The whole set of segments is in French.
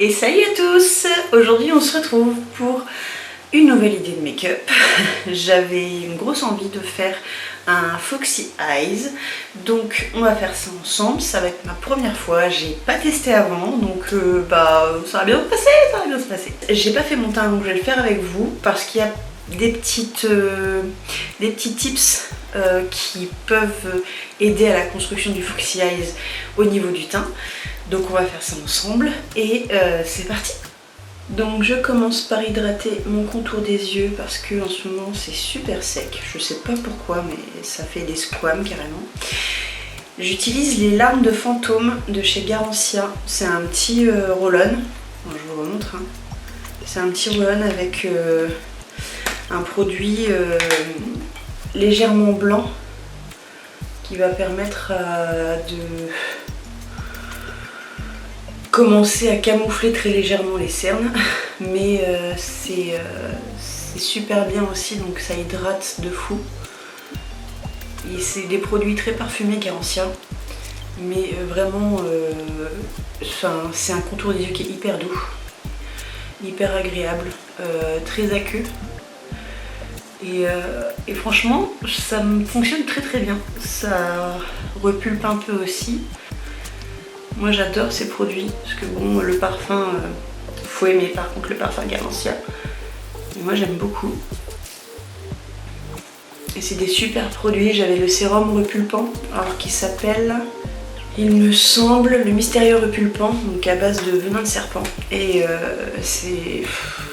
Et salut à tous! Aujourd'hui on se retrouve pour une nouvelle idée de make-up. J'avais une grosse envie de faire un Foxy Eyes, donc on va faire ça ensemble. Ça va être ma première fois, j'ai pas testé avant, donc ça va bien se passer, ça va bien se passer. J'ai pas fait mon teint, donc je vais le faire avec vous parce qu'il y a des petits tips qui peuvent aider à la construction du Foxy Eyes au niveau du teint. Donc on va faire ça ensemble et c'est parti. Donc je commence par hydrater mon contour des yeux parce que en ce moment c'est super sec. Je sais pas pourquoi mais ça fait des squames carrément. J'utilise les larmes de fantôme de chez Garancia. C'est un petit roll-on. Bon, je vous remontre. Hein. C'est un petit roll-on avec un produit légèrement blanc qui va permettre de commencer à camoufler très légèrement les cernes, mais c'est super bien aussi, donc ça hydrate de fou. Et c'est des produits très parfumés Garancia, mais vraiment c'est un contour des yeux qui est hyper doux, hyper agréable, très aqueux. Et franchement, ça me fonctionne très très bien. Ça repulpe un peu aussi. Moi j'adore ces produits, parce que bon, le parfum, faut aimer par contre le parfum Garancia. Et moi j'aime beaucoup. Et c'est des super produits. J'avais le sérum repulpant, alors qui s'appelle, il me semble, le mystérieux repulpant, donc à base de venin de serpent. Et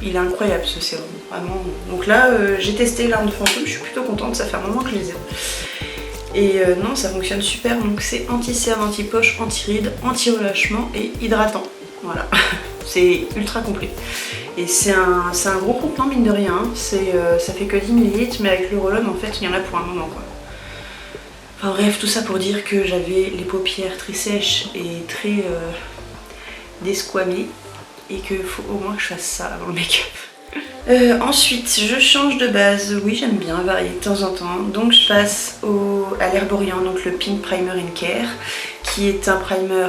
il est incroyable ce sérum, vraiment. Donc là, j'ai testé l'arme de fantôme, je suis plutôt contente, ça fait un moment que je les ai. Et non, ça fonctionne super, donc c'est anti-cerne, anti-poche, anti-rides, anti-relâchement et hydratant. Voilà, c'est ultra complet. Et c'est un gros contenant mine de rien, ça fait que 10 ml, mais avec le roll-on en fait il y en a pour un moment quoi. Enfin bref, tout ça pour dire que j'avais les paupières très sèches et très desquamées et qu'il faut au moins que je fasse ça avant le make-up. Ensuite, je change de base. Oui, j'aime bien varier de temps en temps. Donc je passe à l'Herborian, donc le Pink Primer in Care, qui est un primer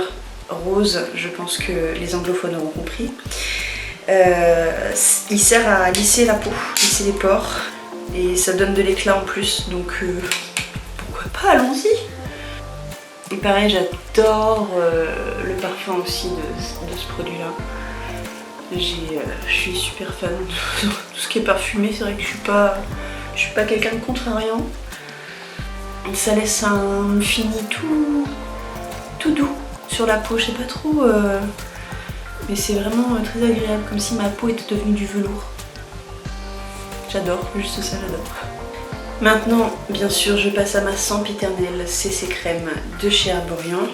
rose, je pense que les anglophones auront compris. Il sert à lisser la peau, lisser les pores, et ça donne de l'éclat en plus, donc pourquoi pas, allons-y. Et pareil, j'adore le parfum aussi de ce produit-là. Je suis super fan de tout ce qui est parfumé. C'est vrai que je suis pas quelqu'un de contrariant. Ça laisse un fini tout doux sur la peau, je sais pas trop, mais c'est vraiment très agréable, comme si ma peau était devenue du velours. J'adore, juste ça j'adore. Maintenant, bien sûr, je passe à ma sempiternelle CC Crème de chez Herborian.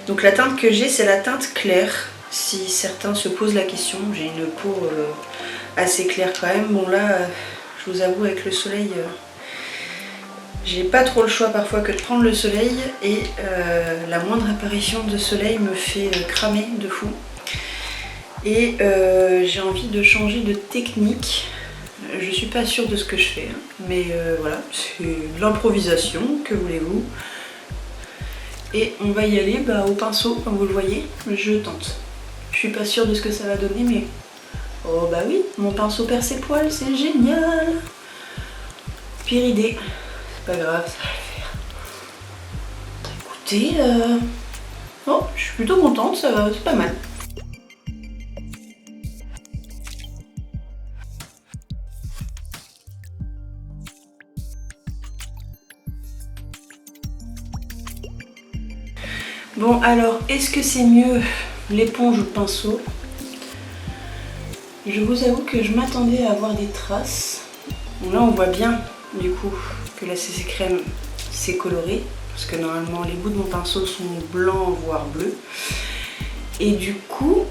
Donc la teinte que j'ai, c'est la teinte claire. Si certains se posent la question, j'ai une peau assez claire quand même. Bon là, je vous avoue, avec le soleil, j'ai pas trop le choix parfois que de prendre le soleil. Et la moindre apparition de soleil me fait cramer de fou. Et j'ai envie de changer de technique. Je suis pas sûre de ce que je fais, hein, mais voilà, c'est de l'improvisation, que voulez-vous. Et on va y aller au pinceau, comme vous le voyez, je tente. Je suis pas sûre de ce que ça va donner, mais oh bah oui, mon pinceau perce poils, c'est génial. Pire idée, c'est pas grave, ça va le faire. Écoutez, oh, je suis plutôt contente, c'est pas mal. Bon alors, est-ce que c'est mieux l'éponge ou le pinceau? Je vous avoue que je m'attendais à avoir des traces. Bon là on voit bien du coup que la CC Crème s'est colorée, parce que normalement les bouts de mon pinceau sont blancs voire bleus. Et du coup,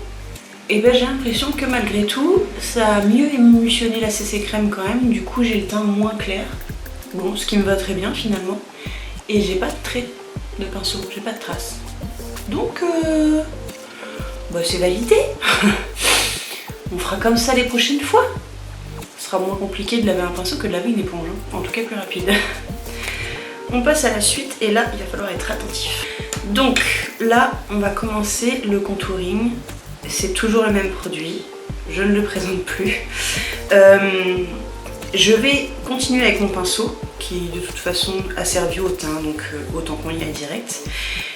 j'ai l'impression que malgré tout, ça a mieux émulsionné la CC Crème quand même. Du coup j'ai le teint moins clair. Bon, ce qui me va très bien finalement. Et j'ai pas de traits de pinceau, j'ai pas de traces. Donc c'est validé. On fera comme ça les prochaines fois. Ce sera moins compliqué de laver un pinceau que de laver une éponge, hein. En tout cas plus rapide. On passe à la suite et là il va falloir être attentif. Donc là on va commencer le contouring. c'est toujours le même produit, je ne le présente plus. Je vais continuer avec mon pinceau qui de toute façon a servi au teint, donc autant qu'on y aille direct.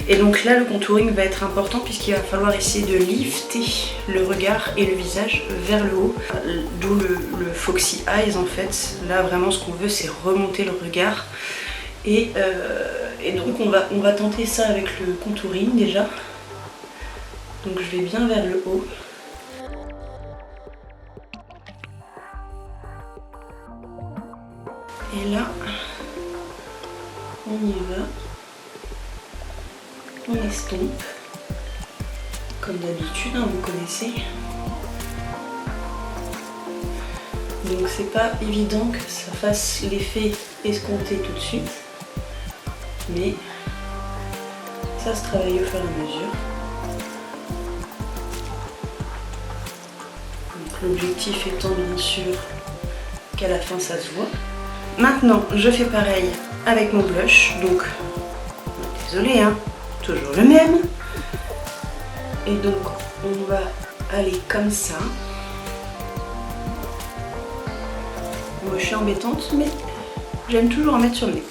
Et donc là le contouring va être important puisqu'il va falloir essayer de lifter le regard et le visage vers le haut, d'où le Foxy Eyes en fait. Là vraiment ce qu'on veut c'est remonter le regard et donc on va tenter ça avec le contouring déjà. Donc je vais bien vers le haut. Et là, on y va, on estompe, comme d'habitude, hein, vous connaissez. Donc c'est pas évident que ça fasse l'effet escompté tout de suite, mais ça se travaille au fur et à mesure. Donc l'objectif étant bien sûr qu'à la fin ça se voit. Maintenant, je fais pareil avec mon blush, donc désolé, hein, toujours le même. Et donc, on va aller comme ça. Moi, je suis embêtante, mais j'aime toujours en mettre sur le nez.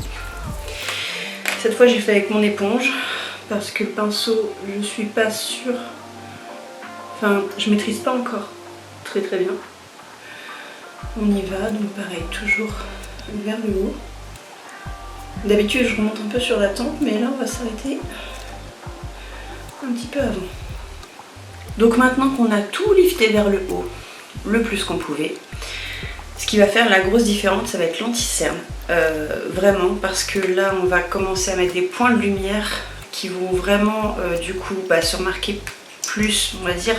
Cette fois, j'ai fait avec mon éponge, parce que le pinceau, je suis pas sûre. Enfin, je maîtrise pas encore très bien. On y va, donc pareil, toujours vers le haut. D'habitude je remonte un peu sur la tempe, mais là on va s'arrêter un petit peu avant. Donc maintenant qu'on a tout lifté vers le haut, le plus qu'on pouvait, ce qui va faire la grosse différence, ça va être l'anti-cerne. Vraiment, parce que là on va commencer à mettre des points de lumière qui vont vraiment du coup se remarquer plus, on va dire.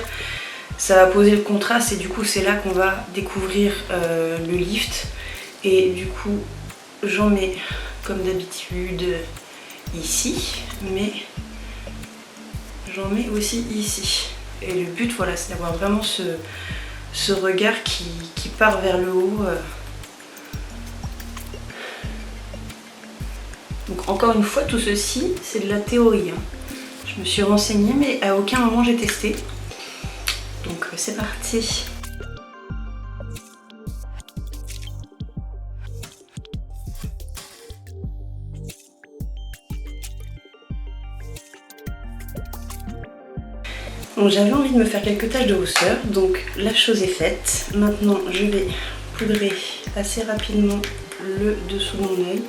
Ça va poser le contraste et du coup c'est là qu'on va découvrir le lift. Et du coup j'en mets comme d'habitude ici, mais j'en mets aussi ici. Et le but voilà c'est d'avoir vraiment ce regard qui part vers le haut. Donc encore une fois tout ceci c'est de la théorie, hein. Je me suis renseignée mais à aucun moment j'ai testé. Donc c'est parti. J'avais envie de me faire quelques taches de rousseur, donc la chose est faite. Maintenant je vais poudrer assez rapidement le dessous de mon œil.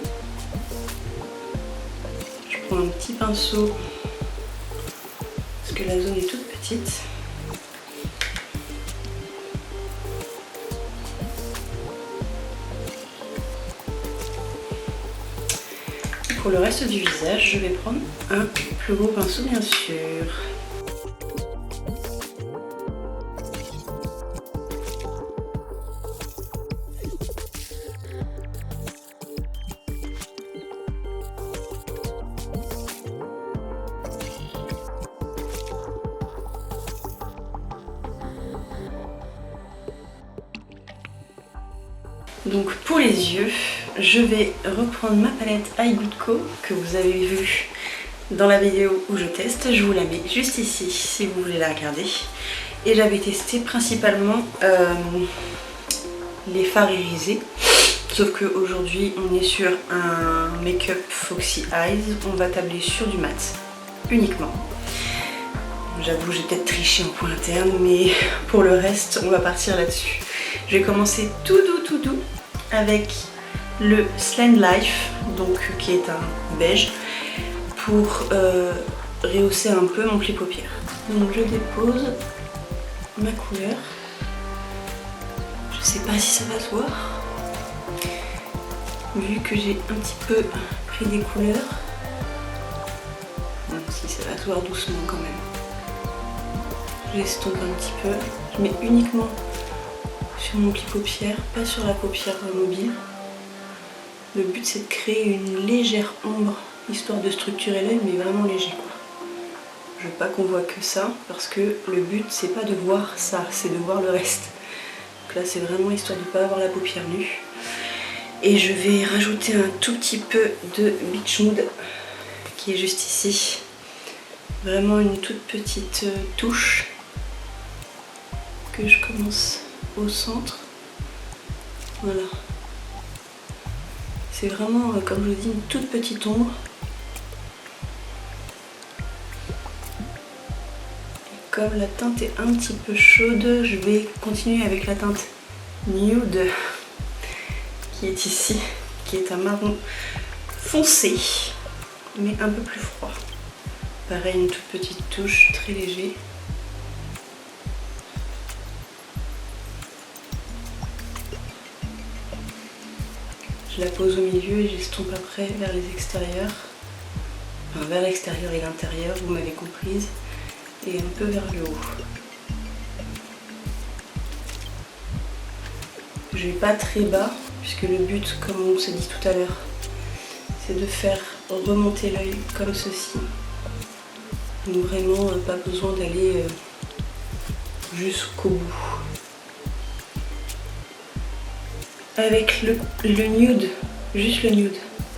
Je prends un petit pinceau parce que la zone est toute petite. Pour le reste du visage, je vais prendre un plus gros pinceau bien sûr. Donc pour les yeux, je vais reprendre ma palette I Good Co que vous avez vue dans la vidéo où je teste. Je vous la mets juste ici si vous voulez la regarder. Et j'avais testé principalement les fards irisés. Sauf qu'aujourd'hui on est sur un make-up Foxy Eyes. On va tabler sur du mat uniquement. J'avoue j'ai peut-être triché en point interne, mais pour le reste on va partir là-dessus. Je vais commencer tout doux avec le Slend Life, donc qui est un beige, pour rehausser un peu mon pli paupière. Donc je dépose ma couleur. Je sais pas si ça va se voir, vu que j'ai un petit peu pris des couleurs. Même si ça va se voir doucement quand même. J'estompe un petit peu. Je mets uniquement sur mon pli paupière, pas sur la paupière mobile. Le but c'est de créer une légère ombre, histoire de structurer l'œil, mais vraiment léger quoi. Je veux pas qu'on voit que ça, parce que le but c'est pas de voir ça, c'est de voir le reste. Donc là c'est vraiment histoire de pas avoir la paupière nue. Et je vais rajouter un tout petit peu de Beach Mood, qui est juste ici. Vraiment une toute petite touche. que je commence au centre. Voilà. C'est vraiment, comme je vous dis, une toute petite ombre. Et comme la teinte est un petit peu chaude, je vais continuer avec la teinte Nude qui est ici, qui est un marron foncé, mais un peu plus froid. Pareil, une toute petite touche, très léger. Je la pose au milieu et j'estompe après vers les extérieurs. Enfin, vers l'extérieur et l'intérieur, vous m'avez comprise. Et un peu vers le haut. Je vais pas très bas, puisque le but, comme on s'est dit tout à l'heure, c'est de faire remonter l'œil comme ceci. Donc vraiment, pas besoin d'aller jusqu'au bout. Avec le nude, juste le nude,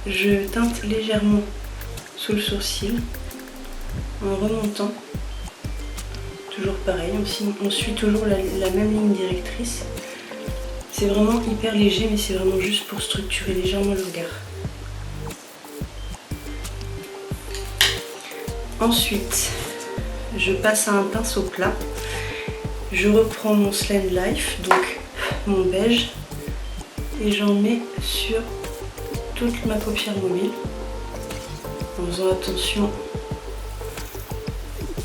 je teinte légèrement sous le sourcil en remontant. Toujours pareil, on suit toujours la même ligne directrice. C'est vraiment hyper léger, mais c'est vraiment juste pour structurer légèrement le regard. Ensuite, je passe à un pinceau plat. Je reprends mon Slend Life, donc mon beige, et j'en mets sur toute ma paupière mobile, en faisant attention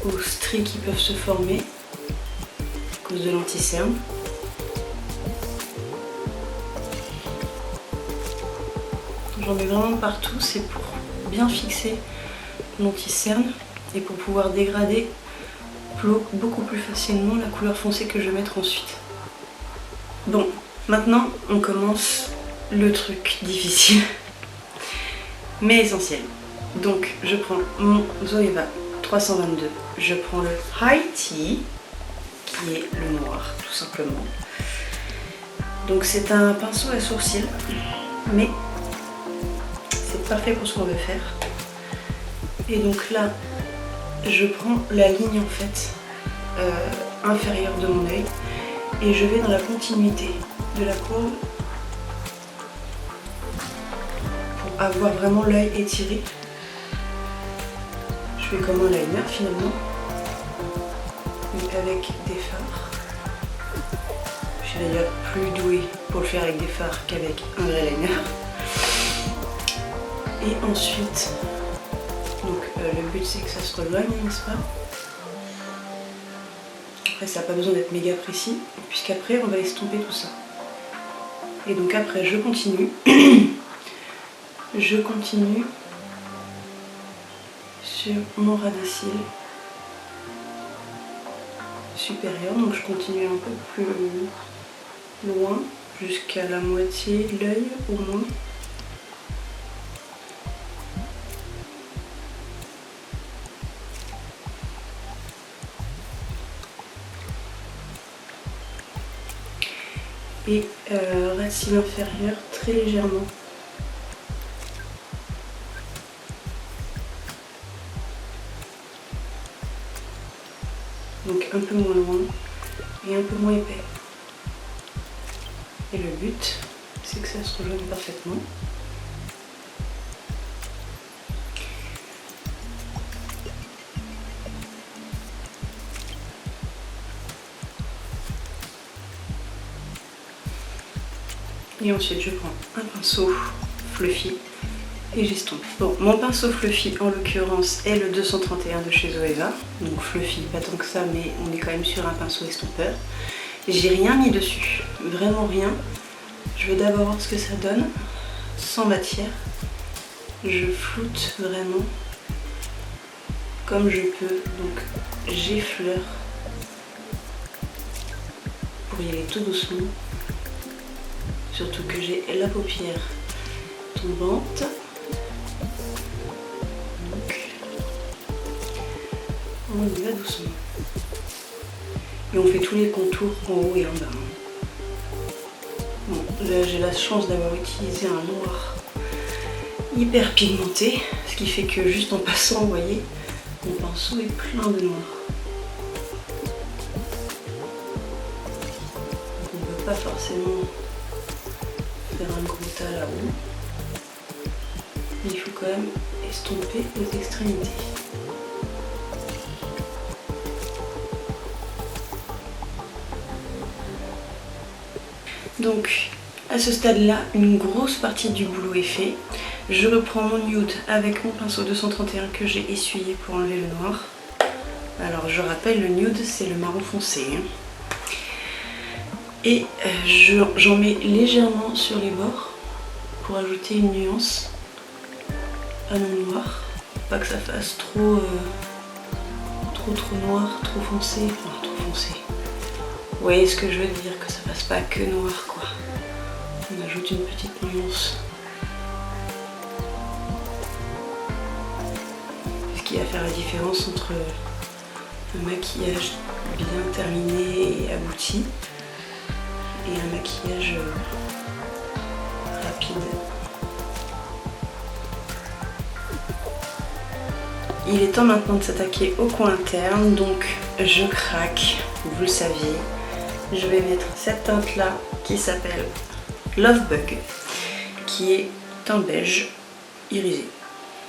aux stries qui peuvent se former à cause de l'anti-cerne. J'en mets vraiment partout, c'est pour bien fixer l'anti-cerne et pour pouvoir dégrader beaucoup plus facilement la couleur foncée que je vais mettre ensuite. Bon, maintenant on commence le truc difficile mais essentiel. Donc je prends mon Zoeva 322, je prends le High Tea qui est le noir tout simplement. Donc c'est un pinceau à sourcils, mais c'est parfait pour ce qu'on veut faire. Et donc là je prends la ligne en fait inférieure de mon œil et je vais dans la continuité de la courbe pour avoir vraiment l'œil étiré. Je fais comme un liner finalement, mais avec des fards. Je suis d'ailleurs plus douée pour le faire avec des fards qu'avec un vrai liner. Et ensuite, donc le but c'est que ça se rejoigne, n'est-ce pas? Après ça n'a pas besoin d'être méga précis, puisqu'après on va estomper tout ça. Et donc après je continue. Je continue sur mon ras des cils supérieur, donc je continue un peu plus loin, jusqu'à la moitié de l'œil au moins. Et ras de cils inférieur très légèrement. Donc un peu moins loin et un peu moins épais. Et le but, c'est que ça se rejoigne parfaitement. Et ensuite je prends un pinceau fluffy et j'estompe. Bon, mon pinceau fluffy en l'occurrence est le 231 de chez Zoeva. Donc fluffy, pas tant que ça, mais on est quand même sur un pinceau estompeur. J'ai rien mis dessus, vraiment rien. Je veux d'abord voir ce que ça donne, sans matière. Je floute vraiment comme je peux, donc j'effleure pour y aller tout doucement. Surtout que j'ai la paupière tombante. Donc, on y va doucement. Et on fait tous les contours en haut et en bas. Bon, là j'ai la chance d'avoir utilisé un noir hyper pigmenté, ce qui fait que juste en passant, vous voyez, mon pinceau est plein de noir. pas forcément faire un gros tas là-haut, mais il faut quand même estomper les extrémités. Donc à ce stade-là, une grosse partie du boulot est fait. Je reprends mon nude avec mon pinceau 231 que j'ai essuyé pour enlever le noir. Alors je rappelle, le nude c'est le marron foncé. Et j'en mets légèrement sur les bords pour ajouter une nuance à mon noir. Pas que ça fasse trop noir, trop foncé. Enfin trop foncé. Vous voyez ce que je veux dire, que ça fasse pas que noir quoi. On ajoute une petite nuance. Ce qui va faire la différence entre un maquillage bien terminé et abouti et un maquillage rapide. Il est temps maintenant de s'attaquer au coin interne, donc je craque, vous le saviez. Je vais mettre cette teinte là qui s'appelle Love Bug, qui est un beige irisé.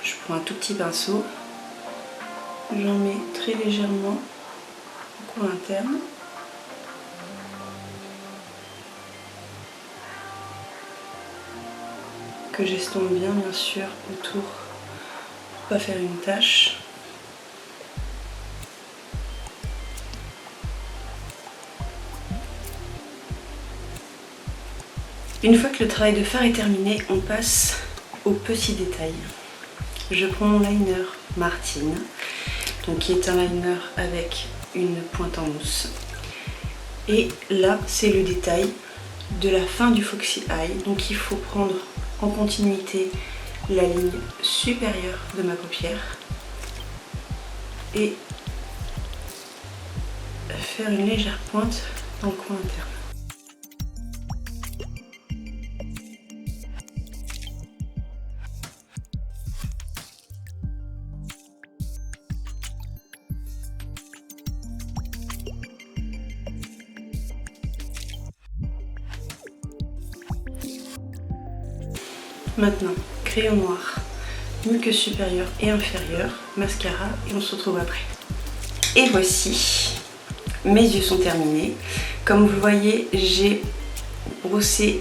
Je prends un tout petit pinceau, j'en mets très légèrement au coin interne. Que j'estompe bien sûr autour pour pas faire une tache. Une fois que le travail de fard est terminé, on passe aux petits détails. Je prends mon liner Martine, donc qui est un liner avec une pointe en mousse. Et là, c'est le détail de la fin du Foxy Eye. Donc il faut prendre en continuité la ligne supérieure de ma paupière et faire une légère pointe dans le coin interne. Maintenant, crayon noir, muqueuse supérieure et inférieure, mascara et on se retrouve après. Et voici, mes yeux sont terminés. Comme vous le voyez, j'ai brossé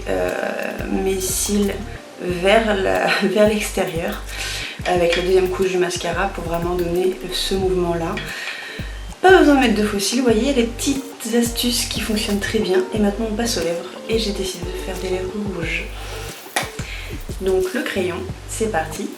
mes cils vers l'extérieur avec la deuxième couche du mascara pour vraiment donner ce mouvement là. Pas besoin de mettre de faux cils, vous voyez les petites astuces qui fonctionnent très bien. Et maintenant on passe aux lèvres et j'ai décidé de faire des lèvres rouges. Donc le crayon, c'est parti.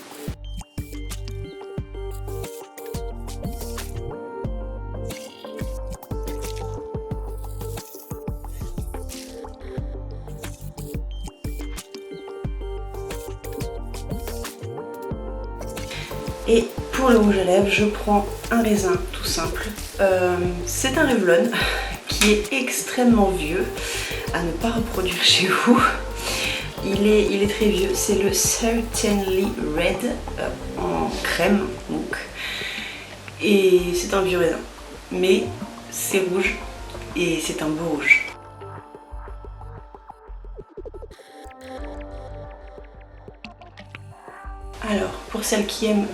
Et pour le rouge à lèvres, je prends un raisin tout simple. C'est un Revlon qui est extrêmement vieux, à ne pas reproduire chez vous. Il est très vieux, c'est le Certainly Red en crème donc. Et c'est un vieux raisin, mais c'est rouge et c'est un beau rouge. Alors pour celles qui aiment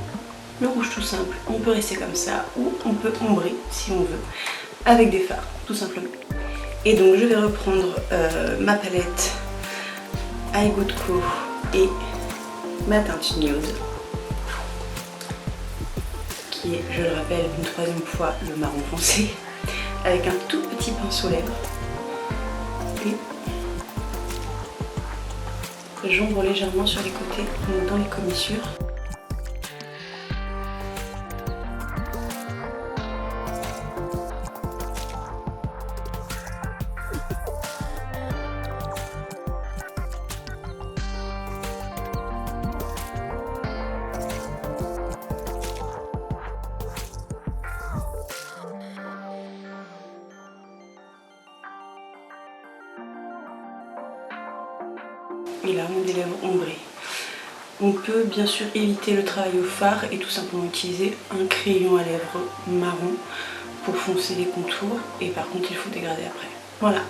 le rouge tout simple, on peut rester comme ça ou on peut ombrer si on veut avec des fards tout simplement. Et donc je vais reprendre ma palette I Good Co et ma teinte nude qui est, je le rappelle une troisième fois, le marron foncé avec un tout petit pinceau lèvres et j'ombre légèrement sur les côtés, donc dans les commissures. Et là on a des lèvres ombrées. On peut bien sûr éviter le travail au fard et tout simplement utiliser un crayon à lèvres marron pour foncer les contours et par contre il faut dégrader après. Voilà.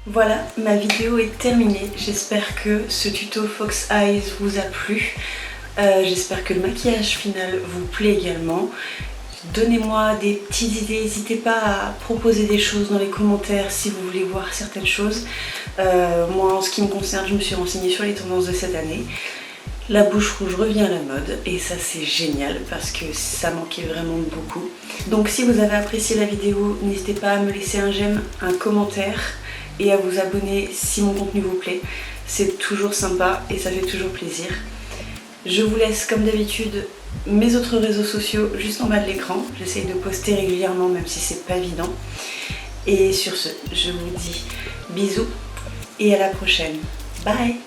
Voilà, ma vidéo est terminée. J'espère que ce tuto Fox Eyes vous a plu. J'espère que le maquillage final vous plaît également. Donnez-moi des petites idées, n'hésitez pas à proposer des choses dans les commentaires si vous voulez voir certaines choses. Moi en ce qui me concerne, je me suis renseignée sur les tendances de cette année. La bouche rouge revient à la mode et ça c'est génial parce que ça manquait vraiment beaucoup. Donc si vous avez apprécié la vidéo, n'hésitez pas à me laisser un j'aime, un commentaire et à vous abonner si mon contenu vous plaît. C'est toujours sympa et ça fait toujours plaisir. Je vous laisse comme d'habitude mes autres réseaux sociaux juste en bas de l'écran. J'essaye de poster régulièrement même si c'est pas évident. Et sur ce, je vous dis bisous et à la prochaine. Bye!